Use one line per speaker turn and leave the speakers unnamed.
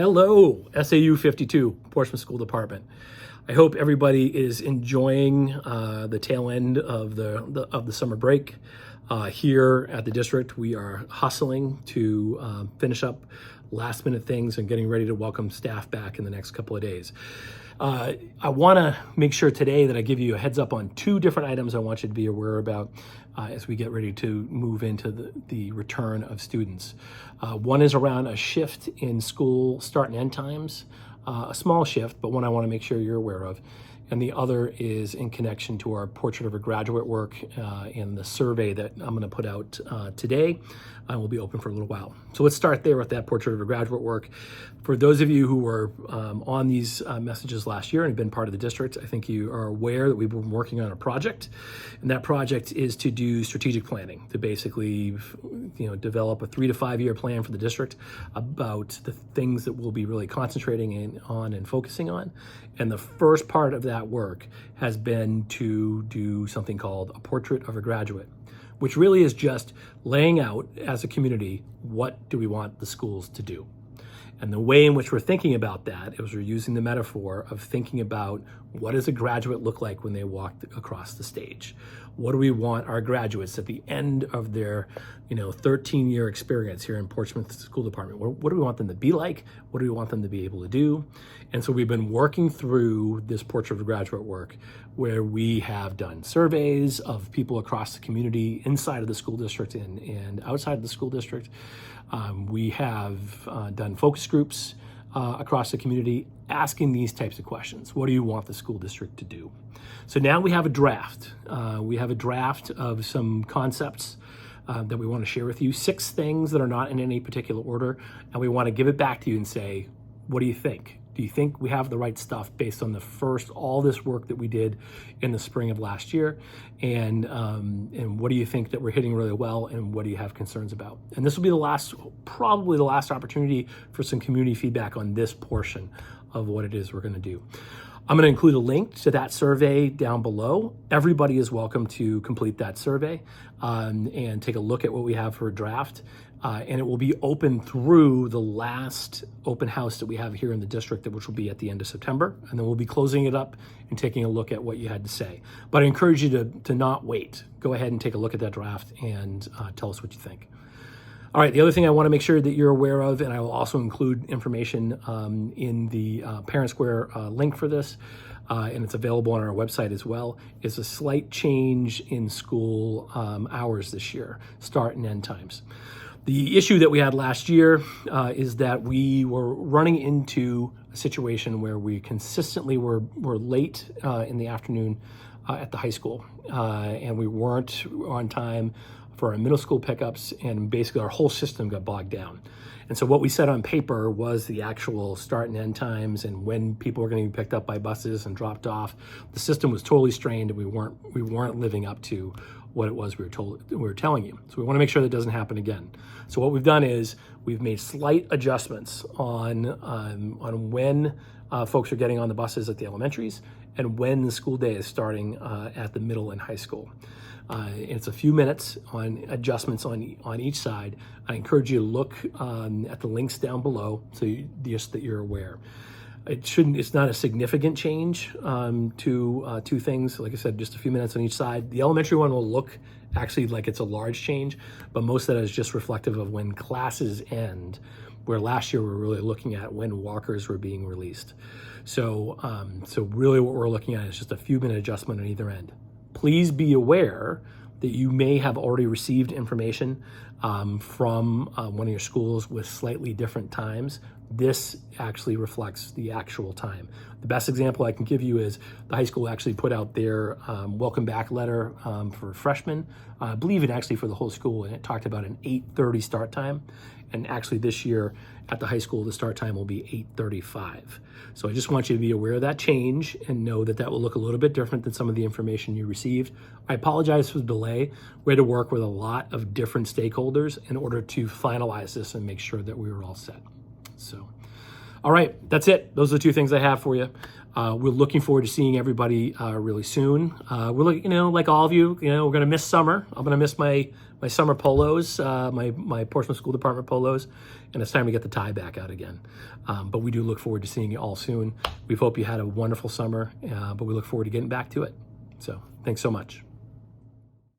Hello, SAU 52, Portsmouth School Department. I hope everybody is enjoying the tail end of the summer break. Here at the district, we are hustling to finish up last minute things and getting ready to welcome staff back in the next couple of days. I want to make sure today that I give you a heads up on two different items I want you to be aware about as we get ready to move into the return of students. One is around a shift in school start and end times, a small shift, but one I want to make sure you're aware of. And the other is in connection to our Portrait of a Graduate work and the survey that I'm going to put out today. Will be open for a little while. So let's start there with that Portrait of a Graduate work. For those of you who were on these messages last year and have been part of the district, I think you are aware that we've been working on a project. And that project is to do strategic planning, to basically develop a 3 to 5 year plan for the district about the things that we'll be really concentrating on and focusing on. And the first part of that work has been to do something called a Portrait of a Graduate, which really is just laying out as a community, what do we want the schools to do? And the way in which we're thinking about that is we're using the metaphor of thinking about what does a graduate look like when they walk across the stage? What do we want our graduates at the end of their 13-year experience here in Portsmouth School Department? What do we want them to be like? What do we want them to be able to do? And so we've been working through this Portrait of a Graduate work where we have done surveys of people across the community inside of the school district and outside of the school district. We have done focus groups across the community asking these types of questions. What do you want the school district to do? So now we have a draft. We have a draft of some concepts that we want to share with you, 6 things that are not in any particular order, and we want to give it back to you and say, what do you think? Do you think we have the right stuff based on all this work that we did in the spring of last year? And what do you think that we're hitting really well, and what do you have concerns about? And this will be probably the last opportunity for some community feedback on this portion of what it is we're going to do. I'm going to include a link to that survey down below. Everybody is welcome to complete that survey and take a look at what we have for a draft. And it will be open through the last open house that we have here in the district, which will be at the end of September. And then we'll be closing it up and taking a look at what you had to say. But I encourage you to not wait. Go ahead and take a look at that draft and tell us what you think. All right, the other thing I want to make sure that you're aware of, and I will also include information in the Parent Square link for this, and it's available on our website as well, is a slight change in school hours this year, start and end times. The issue that we had last year is that we were running into a situation where we consistently were late in the afternoon at the high school, and we weren't on time for our middle school pickups, and basically our whole system got bogged down. And so what we said on paper was the actual start and end times and when people were going to be picked up by buses and dropped off. The system was totally strained, and we weren't living up to what it was we were telling you. So we want to make sure that doesn't happen again. So what we've done is we've made slight adjustments on when folks are getting on the buses at the elementaries and when the school day is starting at the middle and high school. It's a few minutes on adjustments on each side. I encourage you to look at the links down below just that you're aware. It's not a significant change to two things. Like I said, just a few minutes on each side. The elementary one will look actually like it's a large change, but most of that is just reflective of when classes end, where last year we were really looking at when walkers were being released. So really what we're looking at is just a few minute adjustment on either end. Please be aware that you may have already received information from one of your schools with slightly different times. This actually reflects the actual time. The best example I can give you is the high school actually put out their welcome back letter for freshmen, I believe it actually for the whole school, and it talked about an 8:30 start time. And actually this year at the high school, the start time will be 8:35. So I just want you to be aware of that change and know that that will look a little bit different than some of the information you received. I apologize for the delay. We had to work with a lot of different stakeholders in order to finalize this and make sure that we were all set. So, All right, that's it. Those are the two things I have for you. We're looking forward to seeing everybody really soon. Like all of you, we're going to miss summer. I'm going to miss my summer polos, my Portsmouth School Department polos, and it's time to get the tie back out again. But we do look forward to seeing you all soon. We hope you had a wonderful summer, but we look forward to getting back to it. So thanks so much.